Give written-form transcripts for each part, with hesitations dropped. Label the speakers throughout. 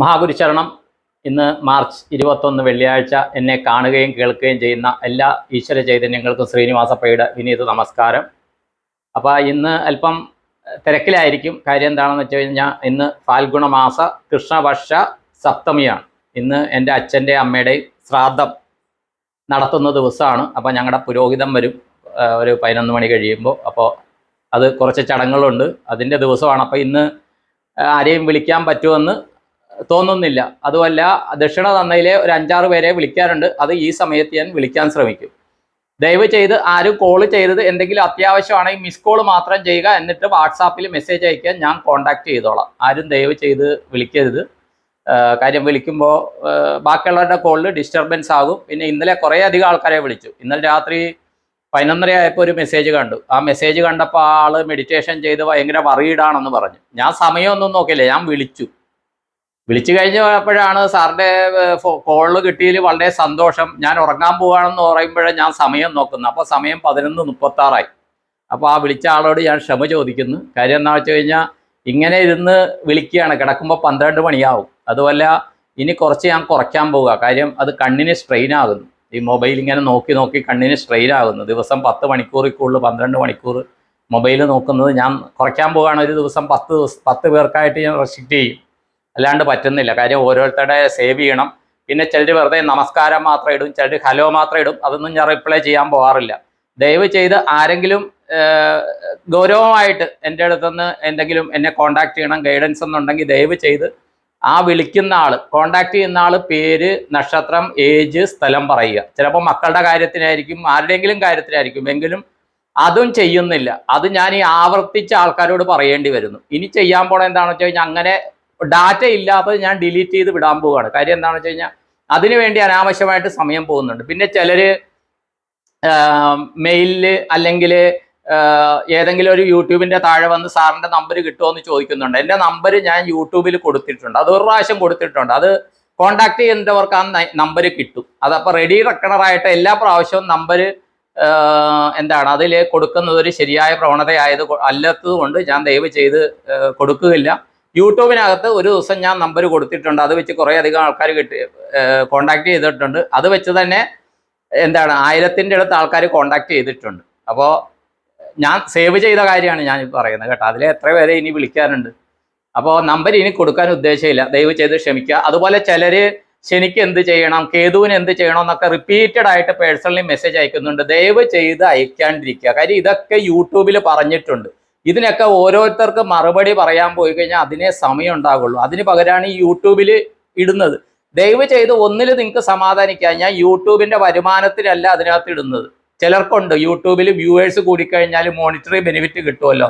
Speaker 1: മഹാഗുരുശരണം. ഇന്ന് മാർച്ച് 21 വെള്ളിയാഴ്ച. എന്നെ കാണുകയും കേൾക്കുകയും ചെയ്യുന്ന എല്ലാ ഈശ്വര ചൈതന്യങ്ങൾക്കും ശ്രീനിവാസപ്പയുടെ വിനീത നമസ്കാരം. അപ്പോൾ ഇന്ന് അല്പം തിരക്കിലായിരിക്കും. കാര്യം എന്താണെന്ന് വെച്ച് കഴിഞ്ഞാൽ ഇന്ന് ഫാൽഗുണ മാസ കൃഷ്ണപക്ഷ സപ്തമിയാണ്. ഇന്ന് എൻ്റെ അച്ഛൻ്റെ അമ്മയുടെയും ശ്രാദ്ധം നടത്തുന്ന ദിവസമാണ്. അപ്പോൾ ഞങ്ങളുടെ പുരോഹിതൻ വരും ഒരു 11 മണി കഴിയുമ്പോൾ. അപ്പോൾ അത് കുറച്ച് ചടങ്ങുകളുണ്ട്, അതിൻ്റെ ദിവസമാണ്. അപ്പോൾ ഇന്ന് ആരെയും വിളിക്കാൻ പറ്റുമെന്ന് തോന്നുന്നില്ല. അതുമല്ല, ദക്ഷിണ തന്നയിലെ ഒരു 5-6 പേരെ വിളിക്കാറുണ്ട്. അത് ഈ സമയത്ത് ഞാൻ വിളിക്കാൻ ശ്രമിക്കും. ദയവ് ചെയ്ത് ആരും കോൾ ചെയ്തത് എന്തെങ്കിലും അത്യാവശ്യമാണെങ്കിൽ മിസ് കോൾ മാത്രം ചെയ്യുക. എന്നിട്ട് വാട്സാപ്പിൽ മെസ്സേജ് അയക്കാൻ ഞാൻ കോൺടാക്ട് ചെയ്തോളാം. ആരും ദയവ് ചെയ്ത് വിളിക്കരുത്. കാര്യം വിളിക്കുമ്പോൾ ബാക്കിയുള്ളവരുടെ കോളിൽ ഡിസ്റ്റർബൻസ് ആകും. പിന്നെ ഇന്നലെ കുറേ അധികം ആൾക്കാരെ വിളിച്ചു. ഇന്നലെ രാത്രി 11:30 ആയപ്പോൾ ഒരു മെസ്സേജ് കണ്ടു. ആ മെസ്സേജ് കണ്ടപ്പോൾ ആള് മെഡിറ്റേഷൻ ചെയ്ത് ഭയങ്കര വറീഡാണെന്ന് പറഞ്ഞു. ഞാൻ സമയമൊന്നും നോക്കില്ല, ഞാൻ വിളിച്ചു കഴിഞ്ഞപ്പോഴാണ് സാറിൻ്റെ കോള് കിട്ടിയതിൽ വളരെ സന്തോഷം. ഞാൻ ഉറങ്ങാൻ പോവുകയാണെന്ന് പറയുമ്പോഴേ ഞാൻ സമയം നോക്കുന്നു. അപ്പോൾ സമയം 11:36. അപ്പോൾ ആ വിളിച്ച ആളോട് ഞാൻ ക്ഷമ ചോദിക്കുന്നു. കാര്യം എന്താണെന്ന് വെച്ച് കഴിഞ്ഞാൽ ഇങ്ങനെ ഇരുന്ന് വിളിക്കുകയാണ്, കിടക്കുമ്പോൾ 12 മണിയാവും. അതുമല്ല, ഇനി കുറച്ച് ഞാൻ കുറയ്ക്കാൻ പോവുക. കാര്യം അത് കണ്ണിന് സ്ട്രെയിൻ ആകുന്നു. ഈ മൊബൈൽ ഇങ്ങനെ നോക്കി കണ്ണിന് സ്ട്രെയിൻ ആകുന്നു. ദിവസം 10 മണിക്കൂറിൽ കൂടുതൽ 12 മണിക്കൂർ മൊബൈൽ നോക്കുന്നത് ഞാൻ കുറയ്ക്കാൻ പോവുകയാണ്. ഒരു ദിവസം 10 പേർക്കായിട്ട് ഞാൻ റെസ്ട്രിക്റ്റ് ചെയ്യും. അല്ലാണ്ട് പറ്റുന്നില്ല. കാര്യം ഓരോരുത്തരുടെ സേവ് ചെയ്യണം. പിന്നെ ചിലർ വെറുതെ നമസ്കാരം മാത്രം ഇടും, ചിലർ ഹലോ മാത്രം ഇടും. അതൊന്നും ഞാൻ റിപ്ലൈ ചെയ്യാൻ പോകാറില്ല. ദയവ് ചെയ്ത് ആരെങ്കിലും ഗൗരവമായിട്ട് എൻ്റെ അടുത്തുനിന്ന് എന്തെങ്കിലും എന്നെ കോൺടാക്ട് ചെയ്യണം, ഗൈഡൻസ് എന്നുണ്ടെങ്കിൽ ദയവ് ചെയ്ത് ആ വിളിക്കുന്ന ആൾ, കോൺടാക്ട് ചെയ്യുന്ന ആൾ പേര്, നക്ഷത്രം, ഏജ്, സ്ഥലം പറയുക. ചിലപ്പോൾ മക്കളുടെ കാര്യത്തിനായിരിക്കും, ആരുടെയെങ്കിലും കാര്യത്തിനായിരിക്കും. എങ്കിലും അതും ചെയ്യുന്നില്ല. അത് ഞാൻ ഈ ആവർത്തിച്ച ആൾക്കാരോട് പറയേണ്ടി വരുന്നു. ഇനി ചെയ്യാൻ പോണ എന്താണെന്ന് വെച്ച് കഴിഞ്ഞാൽ അങ്ങനെ ഡാറ്റ ഇല്ലാത്തത് ഞാൻ ഡിലീറ്റ് ചെയ്ത് വിടാൻ പോവുകയാണ്. കാര്യം എന്താണെന്ന് വെച്ച് കഴിഞ്ഞാൽ അതിനുവേണ്ടി അനാവശ്യമായിട്ട് സമയം പോകുന്നുണ്ട്. പിന്നെ ചിലർ മെയിലിൽ അല്ലെങ്കിൽ ഏതെങ്കിലും ഒരു യൂട്യൂബിൻ്റെ താഴെ വന്ന് സാറിൻ്റെ നമ്പർ കിട്ടുമോ എന്ന് ചോദിക്കുന്നുണ്ട്. എൻ്റെ നമ്പർ ഞാൻ യൂട്യൂബിൽ കൊടുത്തിട്ടുണ്ട്. അത് ഒരു പ്രാവശ്യം കൊടുത്തിട്ടുണ്ട്. അത് കോൺടാക്ട് ചെയ്യുന്നവർക്ക് ആ നമ്പർ കിട്ടും. അതപ്പോൾ റെഡി റെക്കണറായിട്ട് എല്ലാ പ്രാവശ്യവും നമ്പർ അതിൽ കൊടുക്കുന്നത് ഒരു ശരിയായ പ്രവണതയായത് അല്ലാത്തത് കൊണ്ട് ഞാൻ ദയവ് ചെയ്ത് കൊടുക്കുകയില്ല. യൂട്യൂബിനകത്ത് ഒരു ദിവസം ഞാൻ നമ്പർ കൊടുത്തിട്ടുണ്ട്. അത് വെച്ച് കുറേ അധികം ആൾക്കാർ കോൺടാക്ട് ചെയ്തിട്ടുണ്ട്. അത് വെച്ച് തന്നെ 1000-ൻ്റെ അടുത്ത് ആൾക്കാർ കോൺടാക്ട് ചെയ്തിട്ടുണ്ട്. അപ്പോൾ ഞാൻ സേവ് ചെയ്ത കാര്യമാണ് ഞാൻ പറയുന്നത് കേട്ടോ. അതിൽ എത്ര പേരെ ഇനി വിളിക്കാനുണ്ട്. അപ്പോൾ നമ്പർ ഇനി കൊടുക്കാൻ ഉദ്ദേശമില്ല. ദയവ് ചെയ്ത് ക്ഷമിക്കുക. അതുപോലെ ചിലർ ശനിക്ക് എന്ത് ചെയ്യണം, കേതുവിന് എന്ത് ചെയ്യണം എന്നൊക്കെ റിപ്പീറ്റഡ് ആയിട്ട് പേഴ്സണലി മെസ്സേജ് അയക്കുന്നുണ്ട്. ദയവ് ചെയ്ത് അയക്കാണ്ടിരിക്കുക. കാര്യം ഇതൊക്കെ യൂട്യൂബിൽ പറഞ്ഞിട്ടുണ്ട്. ഇതിനൊക്കെ ഓരോരുത്തർക്ക് മറുപടി പറയാൻ പോയി കഴിഞ്ഞാൽ അതിനെ സമയം ഉണ്ടാകുള്ളൂ. അതിന് പകരമാണ് ഈ യൂട്യൂബിൽ ഇടുന്നത്. ദയവ് ചെയ്ത് ഒന്നിൽ നിങ്ങൾക്ക് സമാധാനിക്കുക. ഞാൻ യൂട്യൂബിൻ്റെ വരുമാനത്തിലല്ല അതിനകത്ത് ഇടുന്നത്. ചിലർക്കുണ്ട് യൂട്യൂബിൽ വ്യൂവേഴ്സ് കൂടിക്കഴിഞ്ഞാൽ മോണിറ്ററി ബെനിഫിറ്റ് കിട്ടുമല്ലോ.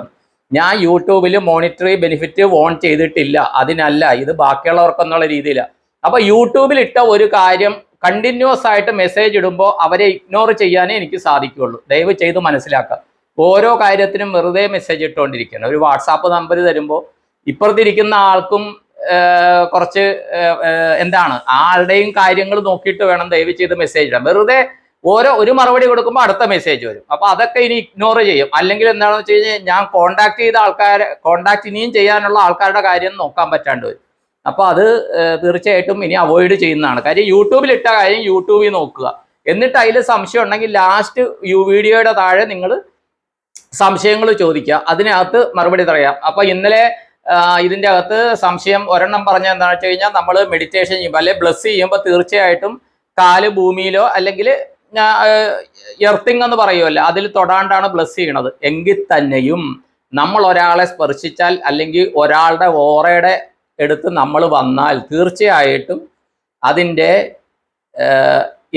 Speaker 1: ഞാൻ യൂട്യൂബിൽ മോണിറ്ററി ബെനിഫിറ്റ് ഓൺ ചെയ്തിട്ടില്ല. അതിനല്ല, ഇത് ബാക്കിയുള്ളവർക്കെന്നുള്ള രീതിയിലാണ്. അപ്പോൾ യൂട്യൂബിൽ ഇട്ട ഒരു കാര്യം കണ്ടിന്യൂസ് ആയിട്ട് മെസ്സേജ് ഇടുമ്പോൾ അവരെ ഇഗ്നോർ ചെയ്യാനേ എനിക്ക് സാധിക്കുകയുള്ളൂ. ദയവ് ചെയ്ത് മനസ്സിലാക്കുക. ഓരോ കാര്യത്തിനും വെറുതെ മെസ്സേജ് ഇട്ടുകൊണ്ടിരിക്കണം. ഒരു വാട്സാപ്പ് നമ്പർ തരുമ്പോൾ ഇപ്പുറത്തിരിക്കുന്ന ആൾക്കും കുറച്ച് ആളുടെയും കാര്യങ്ങൾ നോക്കിയിട്ട് വേണം ദയവ് ചെയ്ത് മെസ്സേജ് ഇടാൻ. വെറുതെ ഒരു മറുപടി കൊടുക്കുമ്പോൾ അടുത്ത മെസ്സേജ് വരും. അപ്പോൾ അതൊക്കെ ഇനി ഇഗ്നോർ ചെയ്യും. അല്ലെങ്കിൽ എന്താണെന്ന് വെച്ച് കഴിഞ്ഞാൽ ഞാൻ കോൺടാക്ട് ചെയ്ത ആൾക്കാരെ കോൺടാക്ട് ഇനിയും ചെയ്യാനുള്ള ആൾക്കാരുടെ കാര്യം നോക്കാൻ പറ്റാണ്ട് വരും. അപ്പോൾ അത് തീർച്ചയായിട്ടും ഇനി അവോയ്ഡ് ചെയ്യുന്നതാണ്. കാര്യം യൂട്യൂബിൽ ഇട്ട കാര്യം യൂട്യൂബിൽ നോക്കുക. എന്നിട്ട് അതിൽ സംശയം ഉണ്ടെങ്കിൽ ലാസ്റ്റ് വീഡിയോയുടെ താഴെ നിങ്ങൾ സംശയങ്ങൾ ചോദിക്കുക. അതിനകത്ത് മറുപടി പറയാം. അപ്പോൾ ഇന്നലെ ഇതിൻ്റെ അകത്ത് സംശയം ഒരെണ്ണം പറഞ്ഞ എന്താണെന്ന് വെച്ച് കഴിഞ്ഞാൽ നമ്മൾ മെഡിറ്റേഷൻ ചെയ്യുമ്പോൾ അല്ലെങ്കിൽ ബ്ലസ് ചെയ്യുമ്പോൾ തീർച്ചയായിട്ടും കാല് ഭൂമിയിലോ അല്ലെങ്കിൽ എർത്തിങ് എന്ന് പറയുമല്ലോ അതിൽ തൊടാണ്ടാണ് ബ്ലസ് ചെയ്യണത്. എങ്കിൽ തന്നെയും നമ്മൾ ഒരാളെ സ്പർശിച്ചാൽ അല്ലെങ്കിൽ ഒരാളുടെ ഓറയുടെ എടുത്ത് നമ്മൾ വന്നാൽ തീർച്ചയായിട്ടും അതിൻ്റെ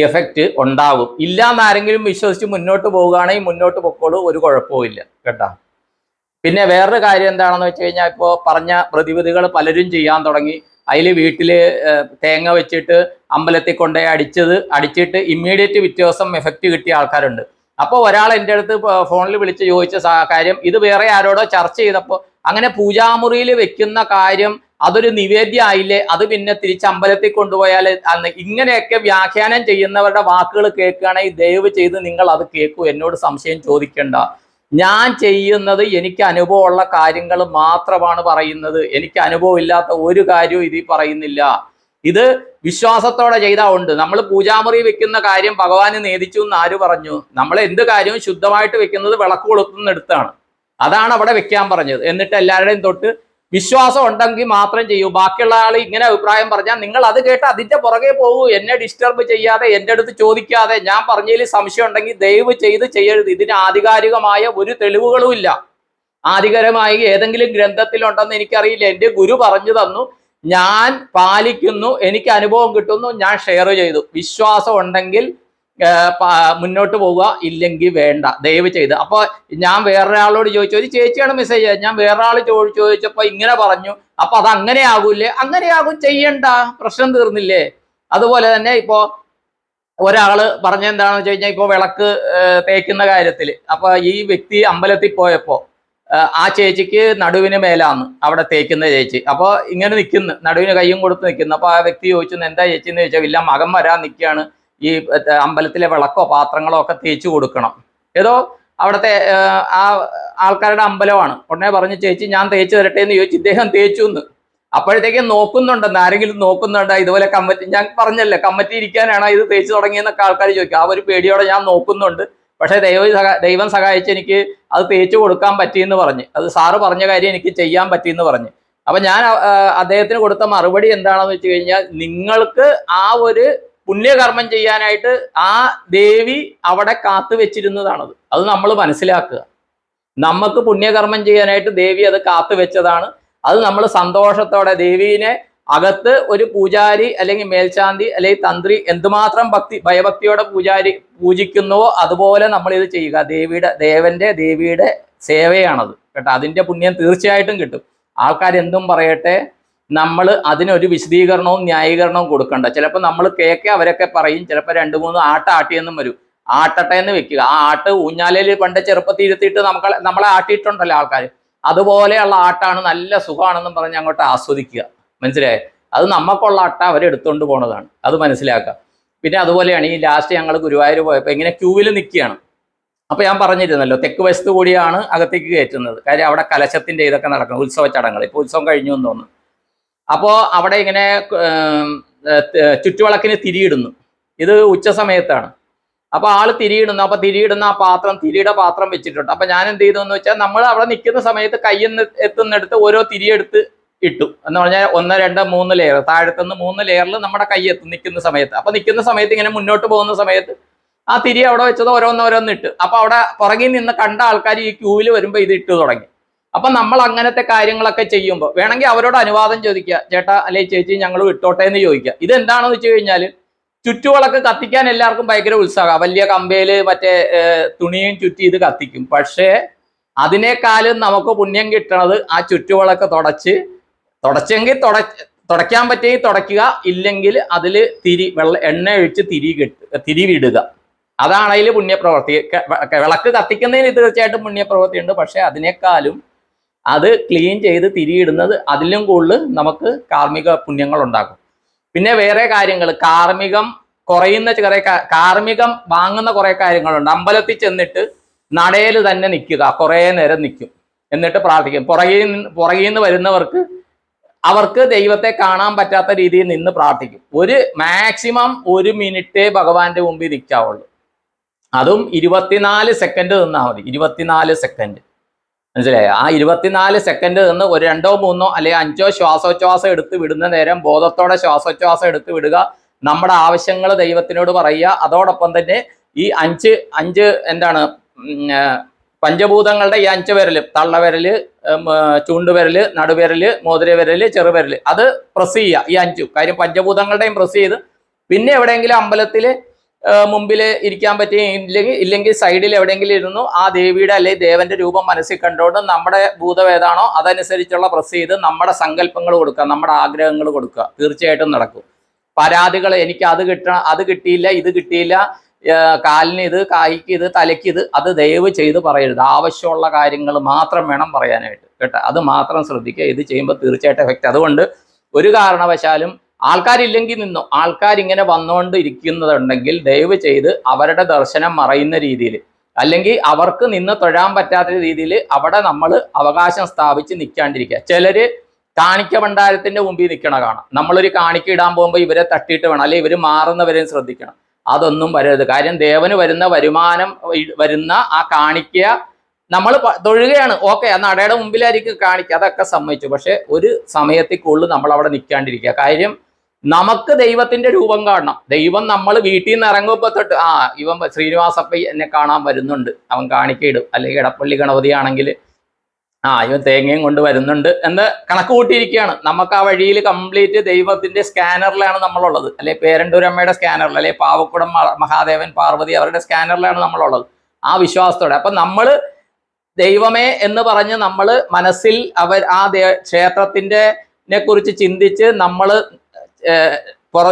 Speaker 1: എഫക്റ്റ് ഉണ്ടാകും. ഇല്ലാന്നാരെങ്കിലും വിശ്വസിച്ച് മുന്നോട്ട് പോവുകയാണെങ്കിൽ മുന്നോട്ട് പൊക്കോളൂ, ഒരു കുഴപ്പവും കേട്ടോ. പിന്നെ വേറൊരു കാര്യം എന്താണെന്ന് വെച്ച് കഴിഞ്ഞാൽ ഇപ്പോൾ പറഞ്ഞ പ്രതിവിധികൾ പലരും ചെയ്യാൻ തുടങ്ങി. അതിൽ വീട്ടിൽ തേങ്ങ വെച്ചിട്ട് അമ്പലത്തിൽ കൊണ്ടുപോയി അടിച്ചിട്ട് ഇമ്മീഡിയറ്റ് പിറ്റേ ദിവസം എഫക്റ്റ് കിട്ടിയ ആൾക്കാരുണ്ട്. അപ്പോൾ ഒരാൾ എൻ്റെ അടുത്ത് ഫോണിൽ വിളിച്ച് ചോദിച്ച കാര്യം ഇത് വേറെ ആരോടോ ചർച്ച ചെയ്തപ്പോൾ അങ്ങനെ പൂജാമുറിയിൽ വെക്കുന്ന കാര്യം അതൊരു നിവേദ്യം ആയില്ലേ, അത് പിന്നെ തിരിച്ച് അമ്പലത്തിൽ കൊണ്ടുപോയാൽ ഇങ്ങനെയൊക്കെ വ്യാഖ്യാനം ചെയ്യുന്നവരുടെ വാക്കുകൾ കേൾക്കുകയാണെങ്കിൽ ദയവ് ചെയ്ത് നിങ്ങൾ അത് കേൾക്കൂ. എന്നോട് സംശയം ചോദിക്കേണ്ട. ഞാൻ ചെയ്യുന്നത് എനിക്ക് അനുഭവമുള്ള കാര്യങ്ങൾ മാത്രമാണ് പറയുന്നത്. എനിക്ക് അനുഭവമില്ലാത്ത ഒരു കാര്യവും ഇതിൽ പറയുന്നില്ല. ഇത് വിശ്വാസത്തോടെ ചെയ്താൽ ഉണ്ട്. നമ്മൾ പൂജാമുറി വെക്കുന്ന കാര്യം ഭഗവാന് നേദിച്ചു എന്ന് ആര് പറഞ്ഞു? നമ്മൾ എന്ത് കാര്യവും ശുദ്ധമായിട്ട് വെക്കുന്നത് വിളക്ക് കൊളുത്തുന്നിടത്താണ്. അതാണ് അവിടെ വെക്കാൻ പറഞ്ഞത്. എന്നിട്ട് എല്ലാവരുടെയും തൊട്ട് വിശ്വാസം ഉണ്ടെങ്കിൽ മാത്രം ചെയ്യൂ. ബാക്കിയുള്ള ആൾ ഇങ്ങനെ അഭിപ്രായം പറഞ്ഞാൽ നിങ്ങൾ അത് കേട്ട് അതിന്റെ പുറകെ പോകൂ. എന്നെ ഡിസ്റ്റർബ് ചെയ്യാതെ, എൻ്റെ അടുത്ത് ചോദിക്കാതെ, ഞാൻ പറഞ്ഞതിൽ സംശയം ഉണ്ടെങ്കിൽ ദയവ് ചെയ്ത് ചെയ്യരുത്. ഇതിന് ആധികാരികമായ ഒരു തെളിവുകളും ഇല്ല. ആധികാരികമായി ഏതെങ്കിലും ഗ്രന്ഥത്തിലുണ്ടെന്ന് എനിക്കറിയില്ല. എൻ്റെ ഗുരു പറഞ്ഞു തന്നു, ഞാൻ പാലിക്കുന്നു, എനിക്ക് അനുഭവം കിട്ടുന്നു, ഞാൻ ഷെയർ ചെയ്തു. വിശ്വാസം ഉണ്ടെങ്കിൽ മുന്നോട്ട് പോവുക, ഇല്ലെങ്കിൽ വേണ്ട, ദയവ് ചെയ്ത്. അപ്പോൾ ഞാൻ വേറൊരാളോട് ചോദിച്ചു, ഒരു ചേച്ചിയാണ് മെസ്സേജ് ചെയ്തത്, ഞാൻ വേറൊരാൾ ചോദിച്ചപ്പോൾ ഇങ്ങനെ പറഞ്ഞു. അപ്പൊ അത് അങ്ങനെ ആകൂലേ? അങ്ങനെയാകും, ചെയ്യണ്ട, പ്രശ്നം തീർന്നില്ലേ? അതുപോലെ തന്നെ ഇപ്പോ ഒരാള് പറഞ്ഞെന്താണെന്ന് വെച്ച് കഴിഞ്ഞാൽ, ഇപ്പൊ വിളക്ക് തേക്കുന്ന കാര്യത്തിൽ, അപ്പൊ ഈ വ്യക്തി അമ്പലത്തിൽ പോയപ്പോ ആ ചേച്ചിക്ക് നടുവിന് മേലാന്ന് അവിടെ തേക്കുന്ന ചേച്ചി. അപ്പൊ ഇങ്ങനെ നിൽക്കുന്നു, നടുവിന് കയ്യും കൊടുത്ത് നിൽക്കുന്നു. അപ്പൊ ആ വ്യക്തി ചോദിച്ചു, എന്താ ചേച്ചി എന്ന് ചോദിച്ചാൽ, ഇല്ല, മകൻ വരാൻ നിൽക്കുകയാണ്, ഈ അമ്പലത്തിലെ വിളക്കോ പാത്രങ്ങളോ ഒക്കെ തേച്ചു കൊടുക്കണം. ഏതോ അവിടുത്തെ ആ ആൾക്കാരുടെ അമ്പലമാണ്. ഉടനെ പറഞ്ഞു, ചേച്ചി ഞാൻ തേച്ചു തരട്ടെ എന്ന് ചോദിച്ചു. ഇദ്ദേഹം തേച്ചു എന്ന്. അപ്പോഴത്തേക്കും നോക്കുന്നുണ്ടെന്ന്, ആരെങ്കിലും നോക്കുന്നുണ്ടോ ഇതുപോലെ കമ്മിറ്റി, ഞാൻ പറഞ്ഞല്ലേ കമ്മിറ്റി ഇരിക്കാനാണ് ഇത് തേച്ചു തുടങ്ങിയെന്നൊക്കെ ആൾക്കാർ ചോദിക്കും. ആ ഒരു പേടിയോടെ ഞാൻ നോക്കുന്നുണ്ട്, പക്ഷേ ദൈവം സഹായിച്ച് എനിക്ക് അത് തേച്ചു കൊടുക്കാൻ പറ്റിയെന്ന് പറഞ്ഞ്, അത് സാറ് പറഞ്ഞ കാര്യം എനിക്ക് ചെയ്യാൻ പറ്റിയെന്ന് പറഞ്ഞ്. അപ്പൊ ഞാൻ അദ്ദേഹത്തിന് കൊടുത്ത മറുപടി എന്താണെന്ന് വെച്ച് കഴിഞ്ഞാൽ, നിങ്ങൾക്ക് ആ ഒരു പുണ്യകർമ്മം ചെയ്യാനായിട്ട് ആ ദേവി അവിടെ കാത്തു വെച്ചിരുന്നതാണത്. അത് നമ്മൾ മനസ്സിലാക്കുക. നമുക്ക് പുണ്യകർമ്മം ചെയ്യാനായിട്ട് ദേവി അത് കാത്തു വെച്ചതാണ്. അത് നമ്മൾ സന്തോഷത്തോടെ, ദേവീനെ അകത്ത് ഒരു പൂജാരി അല്ലെങ്കിൽ മേൽശാന്തി അല്ലെങ്കിൽ തന്ത്രി എന്തുമാത്രം ഭയഭക്തിയോടെ പൂജിക്കുന്നുവോ അതുപോലെ നമ്മൾ ഇത് ചെയ്യുക. ദേവിയുടെ സേവയാണത് കേട്ടോ. അതിന്റെ പുണ്യം തീർച്ചയായിട്ടും കിട്ടും. ആൾക്കാർ എന്തും പറയട്ടെ, നമ്മൾ അതിനൊരു വിശദീകരണവും ന്യായീകരണവും കൊടുക്കണ്ട. ചിലപ്പോൾ നമ്മൾ അവരൊക്കെ പറയും, ചിലപ്പോൾ 2-3 ആട്ടിയെന്നും വരും. ആട്ടട്ടെ എന്ന് വെക്കുക. ആ ആട്ട് ഊഞ്ഞാലയിൽ പണ്ട് ചെറുപ്പത്തിൽ ഇരുത്തിയിട്ട് നമ്മളെ ആട്ടിയിട്ടുണ്ടല്ലോ ആൾക്കാർ. അതുപോലെയുള്ള ആട്ടാണ്, നല്ല സുഖമാണെന്നും പറഞ്ഞ് അങ്ങോട്ട് ആസ്വദിക്കുക. മനസ്സിലായോ? അത് നമുക്കുള്ള ആട്ട അവരെടുത്തുകൊണ്ട് പോണതാണ്, അത് മനസ്സിലാക്കുക. പിന്നെ അതുപോലെയാണ് ഈ ലാസ്റ്റ് ഞങ്ങൾ ഗുരുവായൂർ പോയപ്പോൾ ഇങ്ങനെ ക്യൂവിൽ നിൽക്കുകയാണ്. അപ്പോൾ ഞാൻ പറഞ്ഞിരുന്നല്ലോ, തെക്ക് വശത്ത് കൂടിയാണ് അകത്തേക്ക് കയറ്റുന്നത്. കാര്യം അവിടെ കലശത്തിന്റെ ഇതൊക്കെ നടക്കണം, ഉത്സവ ചടങ്ങുകൾ. ഇപ്പോൾ ഉത്സവം കഴിഞ്ഞു എന്ന് തോന്നുന്നു. അപ്പോൾ അവിടെ ഇങ്ങനെ ചുറ്റുവിളക്കിന് തിരിയിടുന്നു. ഇത് ഉച്ച സമയത്താണ്. അപ്പൊ ആള് തിരിയിടുന്നു. അപ്പൊ തിരിയിടുന്ന ആ പാത്രം, തിരിയുടെ പാത്രം വെച്ചിട്ടുണ്ട്. അപ്പൊ ഞാൻ എന്ത് ചെയ്തു എന്ന് വെച്ചാൽ, നമ്മൾ അവിടെ നിൽക്കുന്ന സമയത്ത് കയ്യിൽ എത്തുന്നിടത്ത് ഓരോ തിരിയെടുത്ത് ഇട്ടു എന്ന് പറഞ്ഞാൽ 1, 2, 3 ലെയർ, താഴത്തുനിന്ന് 3 ലെയറിൽ നമ്മുടെ കൈ എത്തും നിൽക്കുന്ന സമയത്ത്. അപ്പൊ നിൽക്കുന്ന സമയത്ത് ഇങ്ങനെ മുന്നോട്ട് പോകുന്ന സമയത്ത് ആ തിരി അവിടെ വെച്ചത് ഓരോന്നോരോന്ന് ഇട്ട്. അപ്പൊ അവിടെ പുറകിൽ നിന്ന് കണ്ട ആൾക്കാർ ഈ ക്യൂവിൽ വരുമ്പോൾ ഇത് ഇട്ട് തുടങ്ങി. അപ്പൊ നമ്മൾ അങ്ങനത്തെ കാര്യങ്ങളൊക്കെ ചെയ്യുമ്പോൾ വേണമെങ്കിൽ അവരോട് അനുവാദം ചോദിക്കുക, ചേട്ടാ അല്ലെ ചേച്ചി ഞങ്ങൾ ഇട്ടോട്ടെ എന്ന് ചോദിക്കുക. ഇതെന്താണെന്ന് വെച്ച് കഴിഞ്ഞാൽ, ചുറ്റുവിളക്ക് കത്തിക്കാൻ എല്ലാവർക്കും ഭയങ്കര ഉത്സാഹം. വലിയ കമ്പയില് മറ്റേ തുണിയും ചുറ്റി ഇത് കത്തിക്കും. പക്ഷേ അതിനേക്കാളും നമുക്ക് പുണ്യം കിട്ടണത് ആ ചുറ്റുവിളക്ക് തുടച്ചെങ്കിൽ തുടയ്ക്കാൻ പറ്റിയെങ്കിൽ തുടയ്ക്കുക, ഇല്ലെങ്കിൽ അതിൽ എണ്ണ ഒഴിച്ച് തിരിവിടുക. അതാണ് അതിൽ പുണ്യപ്രവൃത്തി. വിളക്ക് കത്തിക്കുന്നതിന് തീർച്ചയായിട്ടും പുണ്യപ്രവൃത്തി ഉണ്ട്. പക്ഷെ അതിനേക്കാളും അത് ക്ലീൻ ചെയ്ത് തിരിയിടുന്നത് അതിലും കൂടുതൽ നമുക്ക് കാർമ്മിക പുണ്യങ്ങൾ ഉണ്ടാക്കും. പിന്നെ വേറെ കാര്യങ്ങൾ, കാർമ്മികം വാങ്ങുന്ന കുറെ കാര്യങ്ങളുണ്ട്. അമ്പലത്തിൽ ചെന്നിട്ട് നടയിൽ തന്നെ നിൽക്കുക, കുറേ നേരം നിൽക്കും, എന്നിട്ട് പ്രാർത്ഥിക്കും. പുറകിൽ നിന്ന് വരുന്നവർക്ക് അവർക്ക് ദൈവത്തെ കാണാൻ പറ്റാത്ത രീതിയിൽ നിന്ന് പ്രാർത്ഥിക്കും. മാക്സിമം 1 മിനിറ്റേ ഭഗവാന്റെ മുമ്പിൽ നിൽക്കാവുള്ളൂ. അതും 24 സെക്കൻഡ് നിന്നാൽ മതി. 24 സെക്കൻഡ്, മനസ്സിലായോ? ആ 24 സെക്കൻഡ് നിന്ന് ഒരു 2, 3 അല്ലെങ്കിൽ 5 ശ്വാസോച്ഛ്വാസം എടുത്ത് വിടുന്ന നേരം ബോധത്തോടെ ശ്വാസോച്ഛ്വാസം എടുത്ത് വിടുക. നമ്മുടെ ആവശ്യങ്ങൾ ദൈവത്തിനോട് പറയുക. അതോടൊപ്പം തന്നെ ഈ അഞ്ച് എന്താണ് പഞ്ചഭൂതങ്ങളുടെ ഈ 5 വിരല്, തള്ളവിരല്, ചൂണ്ടുവിരല്, നടുവിരല്, മോതിരവിരല്, ചെറുവിരല്, അത് പ്രസ് ചെയ്യുക. ഈ 5 കാര്യം പഞ്ചഭൂതങ്ങളുടെയും പ്രസ് ചെയ്ത്, പിന്നെ എവിടെയെങ്കിലും അമ്പലത്തില് മുമ്പിൽ ഇരിക്കാൻ ഇല്ലെങ്കിൽ സൈഡിൽ എവിടെയെങ്കിലും ഇരുന്നു ആ ദേവിയുടെ അല്ലെങ്കിൽ ദേവന്റെ രൂപം മനസ്സിൽ കണ്ടുകൊണ്ട് നമ്മുടെ ഭൂതം ഏതാണോ അതനുസരിച്ചുള്ള പ്രസ് ചെയ്ത് നമ്മുടെ സങ്കല്പങ്ങൾ കൊടുക്കുക, നമ്മുടെ ആഗ്രഹങ്ങൾ കൊടുക്കുക. തീർച്ചയായിട്ടും നടക്കും. പരാതികൾ, എനിക്ക് അത് കിട്ടിയില്ല, ഇത് കിട്ടിയില്ല, കാലിന് ഇത്, കായ്ക്ക് ഇത്, തലയ്ക്ക് ഇത്, അത് ദയവ് ചെയ്ത് പറയരുത്. ആവശ്യമുള്ള കാര്യങ്ങൾ മാത്രം വേണം പറയാനായിട്ട് കേട്ടോ. അത് മാത്രം ശ്രദ്ധിക്കുക. ഇത് ചെയ്യുമ്പോൾ തീർച്ചയായിട്ടും എഫക്റ്റ്. അതുകൊണ്ട് ഒരു കാരണവശാലും ആൾക്കാരില്ലെങ്കിൽ നിന്നോ, ആൾക്കാരിങ്ങനെ വന്നുകൊണ്ട് ഇരിക്കുന്നതുണ്ടെങ്കിൽ ദയവ് ചെയ്ത് അവരുടെ ദർശനം മറയുന്ന രീതിയിൽ അല്ലെങ്കിൽ അവർക്ക് നിന്ന് തൊഴാൻ പറ്റാത്ത രീതിയിൽ അവിടെ നമ്മൾ അവകാശം സ്ഥാപിച്ച് നിൽക്കാണ്ടിരിക്കുക. ചിലര് കാണിക്ക ഭണ്ഡാരത്തിന്റെ മുമ്പിൽ നിൽക്കണ കാണാം. നമ്മളൊരു കാണിക്ക ഇടാൻ പോകുമ്പോൾ ഇവരെ തട്ടിയിട്ട് വേണം, അല്ലെങ്കിൽ ഇവർ മാറുന്നവരെയും ശ്രദ്ധിക്കണം. അതൊന്നും വരരുത്. കാര്യം ദേവന് വരുന്ന വരുമാനം വരുന്ന ആ കാണിക്ക നമ്മൾ തൊഴുകയാണ്, ഓക്കെ, ആ നടയുടെ മുമ്പിലായിരിക്കും കാണിക്കുക, അതൊക്കെ സമ്മതിച്ചു. പക്ഷെ ഒരു സമയത്തേക്കുള്ളിൽ നമ്മൾ അവിടെ നിൽക്കാണ്ടിരിക്കുക. കാര്യം നമുക്ക് ദൈവത്തിന്റെ രൂപം കാണണം. ദൈവം നമ്മൾ വീട്ടിൽ നിന്ന് ഇറങ്ങുമ്പോൾ തൊട്ട് ഇവൻ ശ്രീനിവാസപ്പ എന്നെ കാണാൻ വരുന്നുണ്ട്, അവൻ കാണിക്കയിടും. അല്ലെങ്കിൽ ഇടപ്പള്ളി ഗണപതി ആണെങ്കിൽ ഇവൻ തേങ്ങയും കൊണ്ട് വരുന്നുണ്ട് എന്ന് കണക്ക് കൂട്ടിയിരിക്കുകയാണ്. നമുക്ക് ആ വഴിയിൽ കംപ്ലീറ്റ് ദൈവത്തിന്റെ സ്കാനറിലാണ് നമ്മളുള്ളത്, അല്ലെ പേരണ്ടൂരമ്മയുടെ സ്കാനറിൽ, അല്ലെ പാവക്കുടം മഹാദേവൻ പാർവതി അവരുടെ സ്കാനറിലാണ് നമ്മളുള്ളത്. ആ വിശ്വാസത്തോടെ അപ്പം നമ്മൾ ദൈവമേ എന്ന് പറഞ്ഞ് നമ്മൾ മനസ്സിൽ ആ ക്ഷേത്രത്തിന്റെ കുറിച്ച് ചിന്തിച്ച് നമ്മൾ